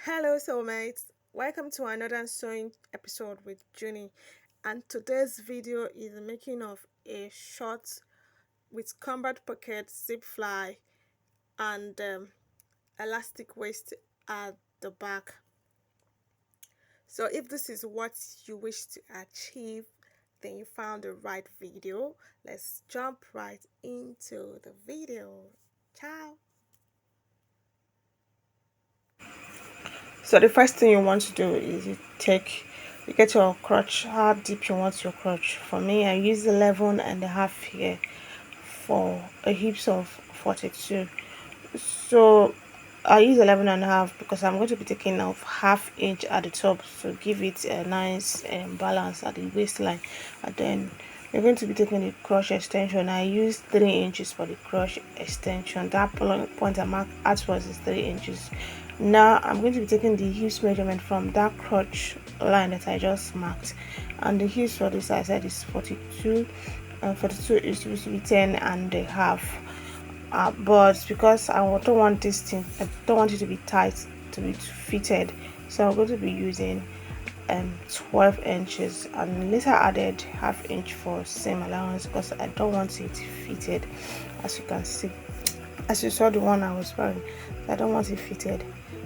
Hello, soulmates. Welcome to another sewing episode with Junie. And today's video is the making of a short with combat pocket, zip fly, and elastic waist at the back. So, if this is what you wish to achieve, then you found the right video. Let's jump right into the video. Ciao. So the first thing you want to do is you get your crotch, how deep you want your crotch. For me, I use 11 and a half here for a hips of 42. So I use 11 and a half because I'm going to be taking off half inch at the top to give it a nice balance at the waistline. And then we're going to be taking the crotch extension. I use 3 inches for the crotch extension. That point I mark outwards is 3 inches. Now I'm going to be taking the hips measurement from that crotch line that I just marked, and the hips for this I said is 42, and 42 is supposed to be 10 and a half. But because don't want this thing, I don't want it to be tight, to be fitted, so I'm going to be using 12 inches, and later added half inch for seam allowance because I don't want it fitted. As you can see, as you saw the one I was wearing, I don't want it fitted.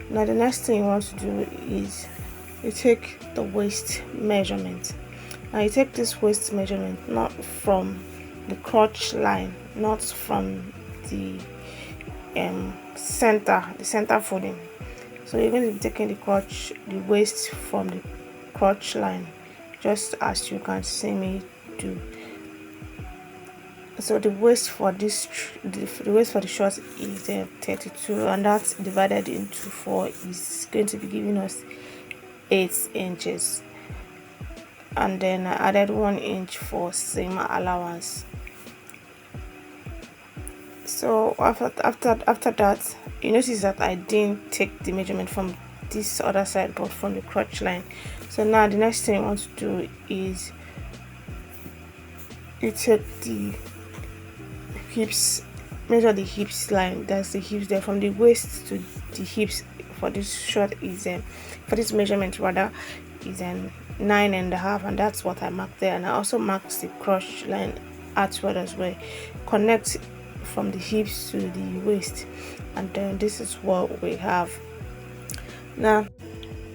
Now the next thing you want to do is you take the waist measurement. Now you take this waist measurement not from the crotch line, not from the center folding. So you're going to be taking the waist from the crotch line, just as you can see me do. So the waist for the waist for the short is 32, and that's divided into 4 is going to be giving us 8 inches. And then I added 1 inch for seam allowance. So after that, you notice that I didn't take the measurement from this other side but from the crotch line. So now the next thing I want to do is you take the hips, measure the hips line. That's the hips there from the waist to the hips for this short is for this measurement rather is 9.5, and that's what I marked there. And I also marked the crotch line outward as well, connect from the hips to the waist, and then this is what we have. Now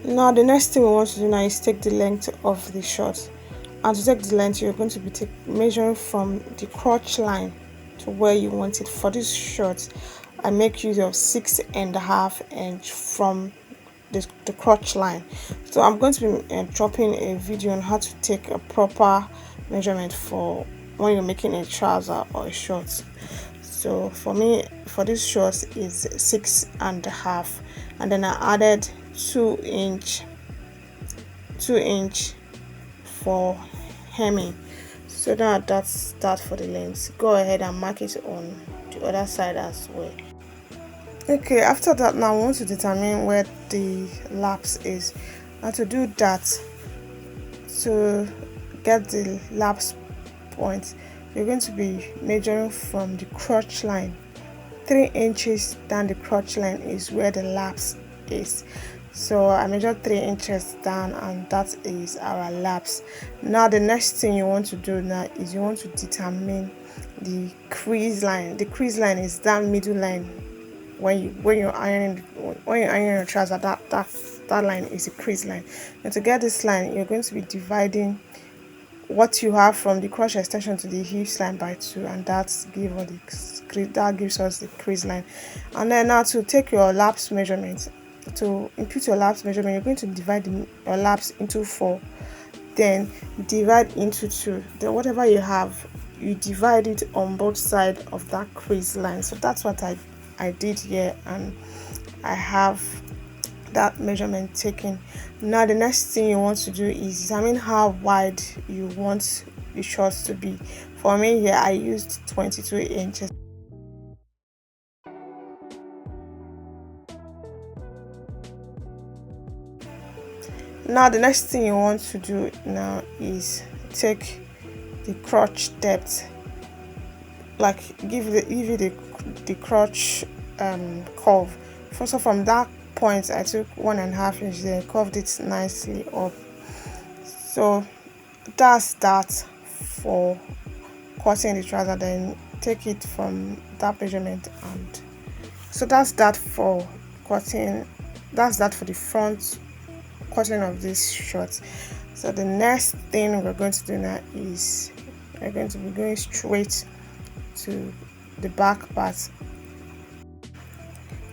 the next thing we want to do now is take the length of the short, and to take the length you're going to be measuring from the crotch line to where you want it. For this short, I make use of 6.5 inch from the crotch line. So I'm going to be dropping a video on how to take a proper measurement for when you're making a trouser or a short. So for me, for this short is 6.5, and then I added 2 inch for hemming. So now that's that for the length. Go ahead and mark it on the other side as well. Okay, after that, now I want to determine where the lapse is. Now to do that, to get the lapse point, you're going to be measuring from the crotch line. 3 inches down the crotch line is where the lapse is. So I measured 3 inches down, and that is our lapse. Now the next thing you want to do now is you want to determine the crease line. The crease line is that middle line when you're ironing your trouser. That line is a crease line. And to get this line, you're going to be dividing what you have from the crotch extension to the hips line by 2, and that gives us the crease line. And then now to take your lapse measurement, to input your lapse measurement, you're going to divide your lapse into 4, then divide into 2. Then whatever you have, you divide it on both sides of that crease line. So that's what I did here, and I have that measurement taken. Now the next thing you want to do is determine how wide you want the shorts to be. For me here, I used 22 inches. Now the next thing you want to do now is take the crotch depth, like give it the crotch curve. So from that point I took 1.5 inch, then curved it nicely up. So that's that for cutting the trouser. Then take it from that measurement, and so that's that for cutting. That's that for the front cutting of this short. So the next thing we're going to do now is we're going to be going straight to the back part.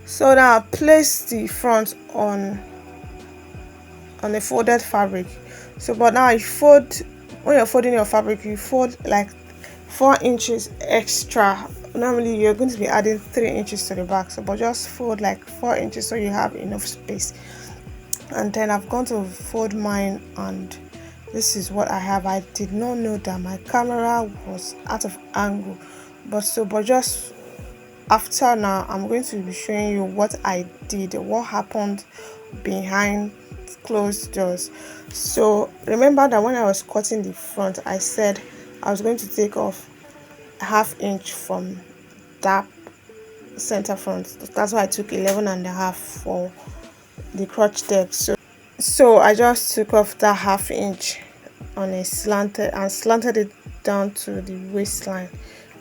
So now place the front on a folded fabric. So but now you fold, when you're folding your fabric, you fold like 4 inches extra. Normally you're going to be adding 3 inches to the back, so but just fold like 4 inches so you have enough space. And then I've gone to fold mine, and this is what I have. I did not know that my camera was out of angle, but just after now I'm going to be showing you what I did, what happened behind closed doors. So remember that when I was cutting the front, I said I was going to take off 1/2 inch from that center front. That's why I took 11.5 for the crotch depth. So I just took off that 1/2 inch on a slanted it down to the waistline,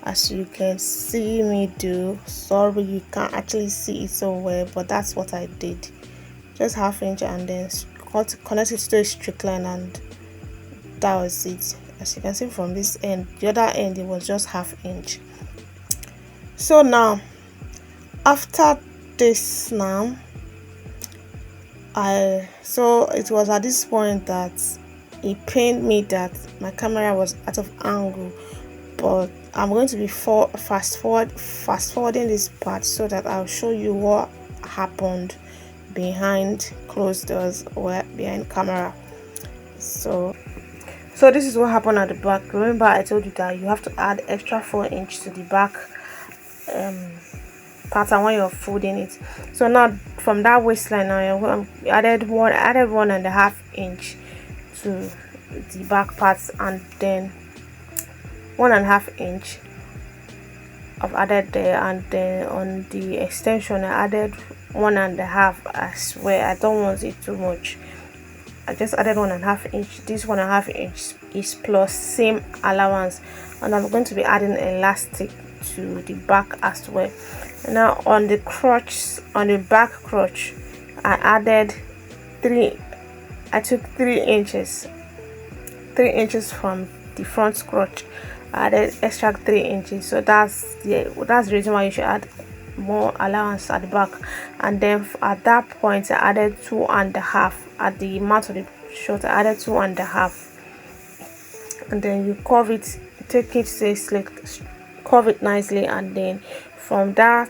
as you can see me do. Sorry you can't actually see it so well, but that's what I did. Just 1/2 inch, and then connect it to a straight line, and that was it. As you can see from this end, the other end, it was just 1/2 inch. So now after this, now so it was at this point that it pained me that my camera was out of angle, but I'm going to be fast forwarding this part so that I'll show you what happened behind closed doors or behind camera. So this is what happened at the back. Remember I told you that you have to add extra 4 inch to the back pattern when you're folding it. So now from that waistline, now I added 1.5 inch to the back parts, and then 1.5 inch I've added there, and then on the extension I added 1.5. I swear I don't want it too much. I just added 1.5 inch. This 1.5 inch is plus same allowance, and I'm going to be adding elastic to the back as well. Now on the crotch, on the back crotch, I took 3 inches from the front crotch. I added extra 3 inches, so that's the reason why you should add more allowance at the back. And then at that point I added 2.5 at the mouth of the short. I added 2.5, and then you curve it, take it to a slit, curve it nicely, and then from that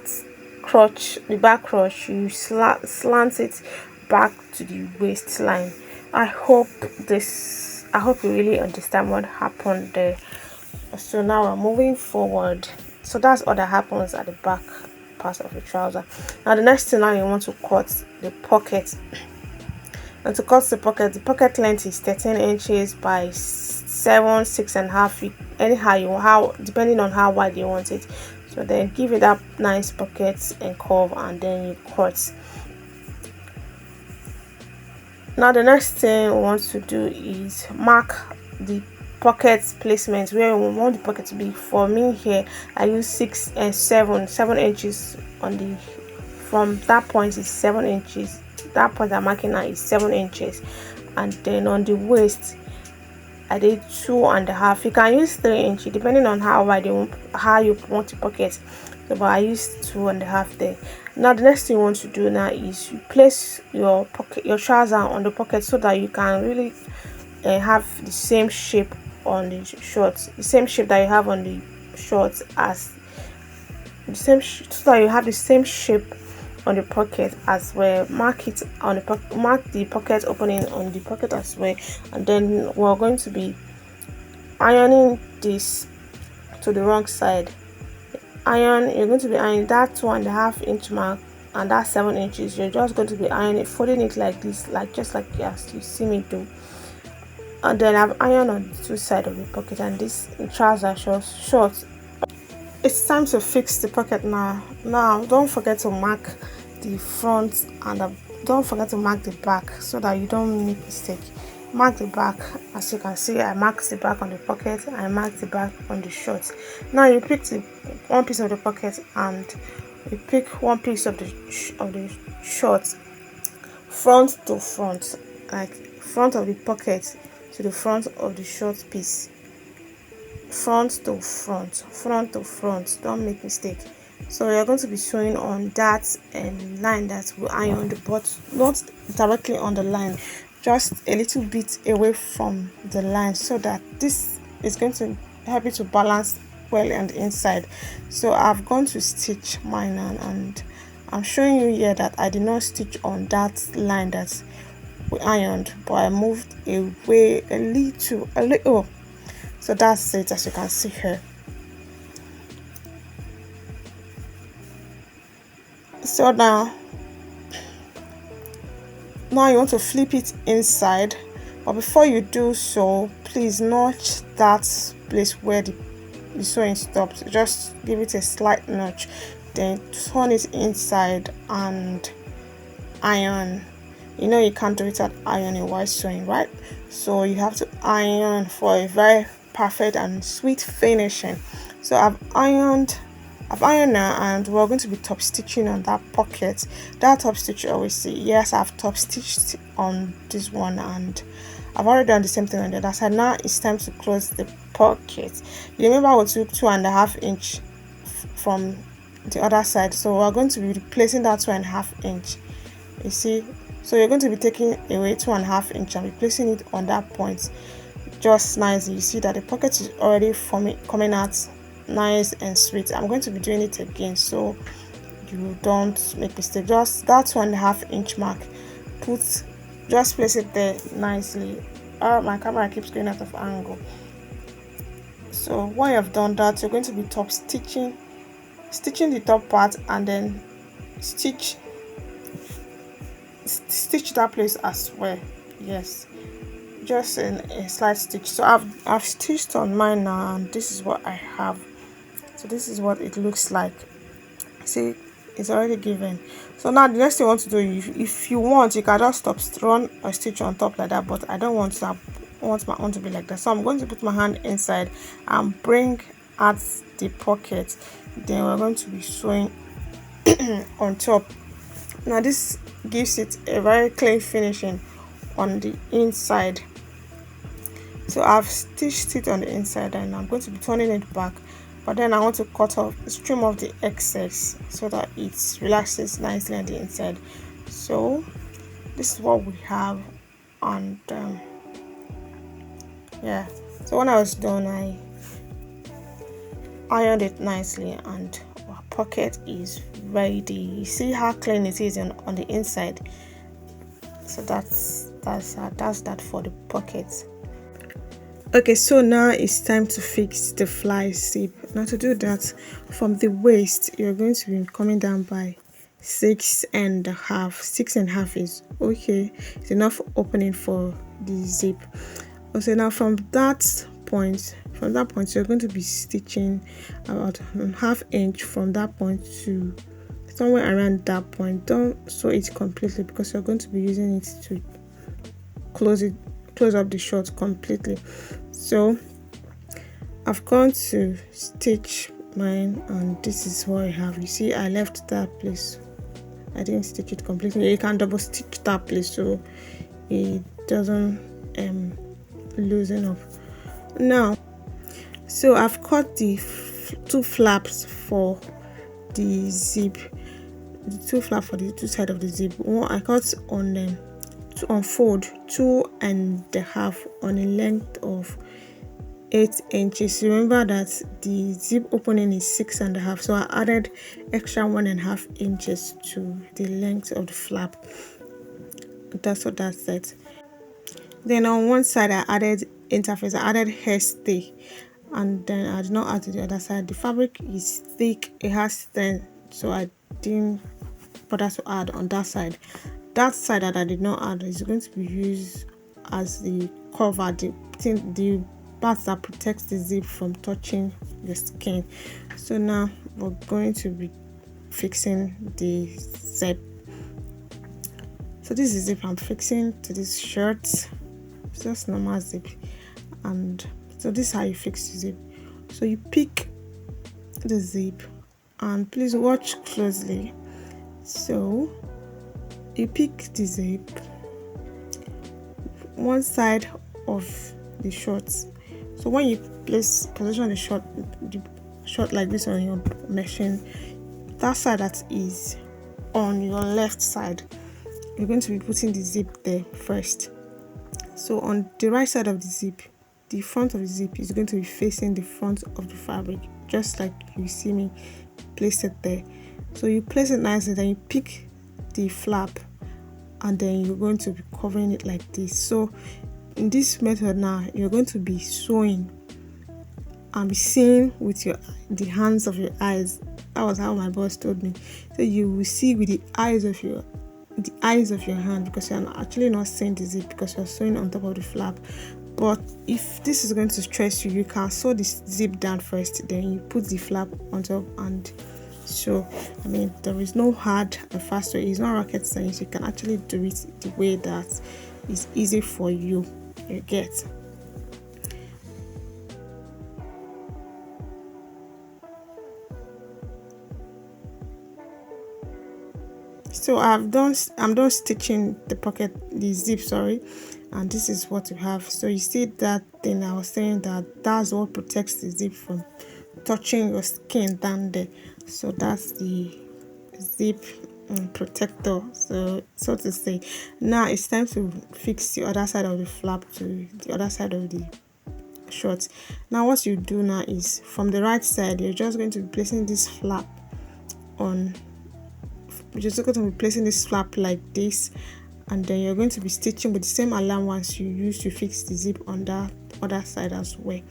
crotch, the back crotch, you slant it back to the waistline. I hope you really understand what happened there. So now we're moving forward. So that's all that happens at the back part of the trouser. Now the next thing, now you want to cut the pocket. And to cut the pocket length is 13 inches by 6.5. Anyhow, depending on how wide you want it. So then give it that nice pocket and curve, and then you cut. Now the next thing we want to do is mark the pocket placement, where we want the pocket to be. For me here, I use 6 and 7 inches on the, from that point is 7 inches. That point I'm marking now is 7 inches, and then on the waist I did 2.5. You can use 3 inches depending on how wide you want the pocket. So, but I used 2.5 there. Now the next thing you want to do now is you place your trouser on the pocket so that you can really have the same shape on the shorts, the same shape that you have on the shorts, as the same so that you have the same shape on the pocket as well. Mark it on the pocket, mark the pocket opening on the pocket as well, and then we're going to be ironing this to the wrong side. You're going to be ironing that 2.5 inch mark and that 7 inches. You're just going to be ironing, folding it like this, just like yes, you see me do. And then I've ironed on the two sides of the pocket, and this trouser short. It's time to fix the pocket now. Don't forget to mark the front, and don't forget to mark the back so that you don't make mistake. Mark the back. As you can see, I marked the back on the pocket, I marked the back on the shorts. Now you pick the one piece of the pocket and you pick one piece of the shorts, front to front, like front of the pocket to the front of the short piece, front to front, front to front, don't make mistake. So you're going to be sewing on that line that we ironed, but not directly on the line, just a little bit away from the line, so that this is going to help you to balance well on the inside. So I've gone to stitch mine, and I'm showing you here that I did not stitch on that line that we ironed, but I moved away a little. So that's it, as you can see here. So now you want to flip it inside, but before you do so, please notch that place where the sewing stops. Just give it a slight notch, then turn it inside and iron. You know you can't do it at ironing while sewing, right? So you have to iron for a very perfect and sweet finishing. So I've ironed now, and we're going to be top stitching on that pocket. That top stitch you always see. Yes, I've top stitched on this one, and I've already done the same thing on the other side. Now it's time to close the pocket. You remember we took 2.5 inch from the other side, so we're going to be replacing that 2.5 inch. You see, so you're going to be taking away 2.5 inch and replacing it on that point just nicely. You see that the pocket is already coming out nice and sweet. I'm going to be doing it again so you don't make mistake. Just that 2.5 inch mark, just place it there nicely. My camera keeps going out of angle. So when you have done that, you're going to be top stitching the top part, and then stitch that place as well. Yes, just in a slight stitch. So I've stitched on mine now, and this is what I have. So this is what it looks like. See, it's already given. So now the next thing you want to do, if you want, you can just run a stitch on top like that, but I don't want to. I want my own to be like that. So I'm going to put my hand inside and bring out the pocket. Then we're going to be sewing on top. Now this gives it a very clean finishing on the inside. So I've stitched it on the inside, and I'm going to be turning it back, but then I want to trim off the excess so that it relaxes nicely on the inside. So this is what we have, and yeah, so when I was done, I ironed it nicely, and our pocket is ready. You see how clean it is on the inside. So that's that for the pocket. Okay, so now it's time to fix the fly zip. Now to do that, from the waist you're going to be coming down by 6.5. 6.5 is okay, it's enough opening for the zip. Also, now from that point you're going to be stitching about 1/2 inch from that point to somewhere around that point. Don't sew it completely because you're going to be using it to close up the short completely. So I've gone to stitch mine, and this is what I have. You see, I left that place, I didn't stitch it completely. You can double stitch that place so it doesn't loosen up. Now, so I've cut the two flaps for the zip, the two flaps for the two sides of the zip. One I cut on them to unfold 2.5 on a length of 8 inches. Remember that the zip opening is 6.5, so I added extra 1.5 inches to the length of the flap. That's what that said. Then on one side I added interface, I added hairstay, and then I did not add to the other side. The fabric is thick, it has strength, so I didn't bother to add on that side. That side that I did not add is going to be used as the cover, the part that protects the zip from touching the skin. So now we're going to be fixing the zip So this is zip I'm fixing to this shirt. It's just normal zip. And so this is how you fix the zip. So you pick the zip, and please watch closely. So you pick the zip, one side of the shorts. So when you position the short like this on your machine, that side that is on your left side, you're going to be putting the zip there first. So on the right side of the zip, the front of the zip is going to be facing the front of the fabric, just like you see me place it there. So you place it nicely, then you pick the flap, and then you're going to be covering it like this. So in this method now, you're going to be sewing and be seeing with the hands of your eyes. That was how my boss told me. So you will see with the eyes of your hand, because you're actually not seeing the zip because you're sewing on top of the flap. But if this is going to stress you, you can sew this zip down first, then you put the flap on top and sew. I mean, there is no hard and fast way. It's not rocket science. You can actually do it the way that is easy for you. You get. So I'm done stitching the zip, sorry, and this is what you have. So you see that thing I was saying, that's what protects the zip from touching your skin down there. So that's the zip protector, so to say. Now it's time to fix the other side of the flap to the other side of the shorts. Now what you do now is, from the right side, you're just going to be placing this flap on. You're just going to be placing this flap like this, and then you're going to be stitching with the same allowance you used to fix the zip on that other side as well.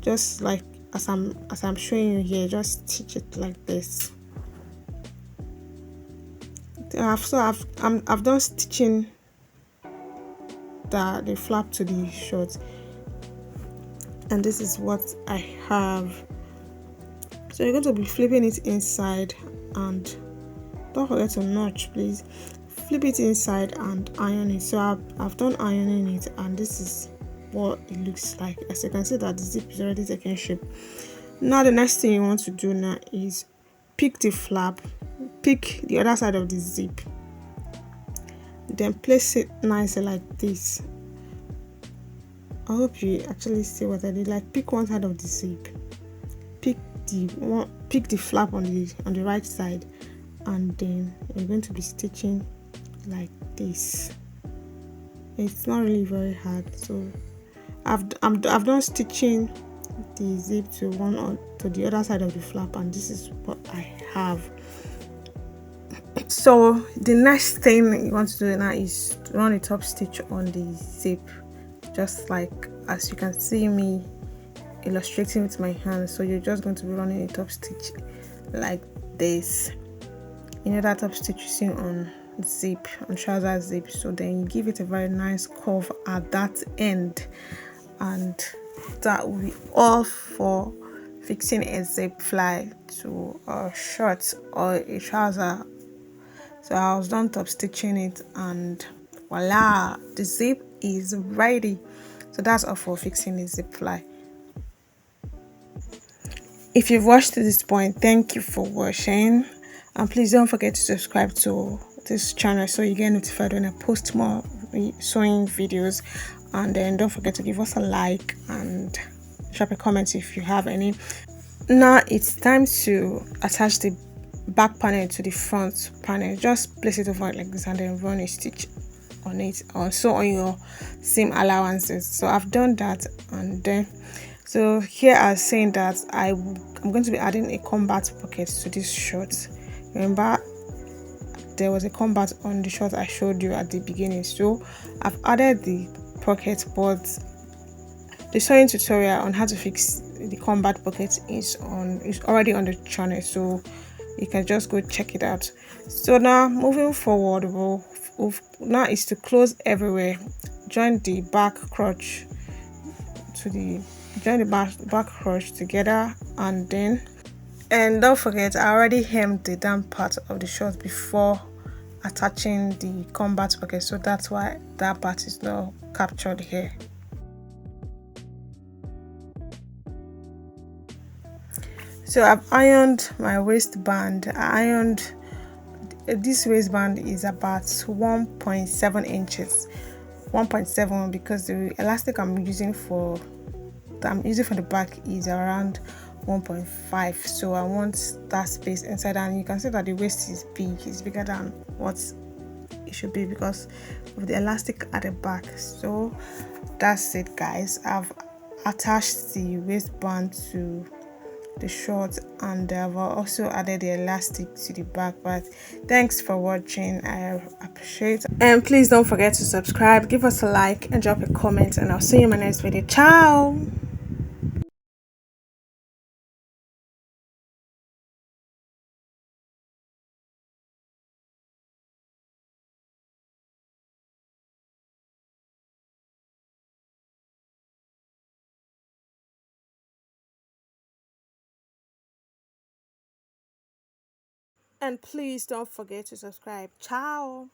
Just like as I'm showing you here, just stitch it like this. I've done stitching the flap to the shorts, and this is what I have. So you're going to be flipping it inside, and don't forget to notch, please. Flip it inside and iron it. So I've done ironing it, and this is what it looks like. As you can see that the zip is already taking shape. Now the next thing you want to do now is pick the flap, pick the other side of the zip, then place it nicely like this. I hope you actually see what I did. Like, pick one side of the zip, pick the flap on the right side, and then you're going to be stitching like this. It's not really very hard. So I've done stitching the zip to the other side of the flap, and this is what I have. So the next thing you want to do now is to run a top stitch on the zip, just like as you can see me illustrating with my hand. So you're just going to be running a top stitch like this. You know that top stitch you see on zip, on trouser zip. So then you give it a very nice curve at that end, and that will be all for fixing a zip fly to a shirt or a trouser. So I was done top stitching it, and voila, the zip is ready. So that's all for fixing the zip fly. If you've watched to this point, thank you for watching, and please don't forget to subscribe to this channel so you get notified when I post more sewing videos. And then don't forget to give us a like and drop a comment if you have any. Now it's time to attach the back panel to the front panel. Just place it over like this and then run a stitch on it, also on your seam allowances. So I've done that, and then so here I'm saying that I'm going to be adding a combat pocket to this short. Remember, there was a combat on the short I showed you at the beginning, so I've added the pocket, but the sewing tutorial on how to fix the combat pocket is already on the channel, so you can just go check it out. So now moving forward, now is to close everywhere. Join the back crotch back crotch together, and don't forget, I already hemmed the down part of the short before attaching the combat pocket, so that's why that part is not captured here. So I've ironed my waistband. I ironed this waistband is about 1.7 inches, 1.7, because the elastic I'm using for the back is around 1.5, so I want that space inside, and you can see that the waist is big, it's bigger than what it should be because of the elastic at the back. So that's it, guys. I've attached the waistband to the shorts, and I've also added the elastic to the back. But thanks for watching, I appreciate it. And please don't forget to subscribe, give us a like, and drop a comment, and I'll see you in my next video. Ciao. And please don't forget to subscribe. Ciao.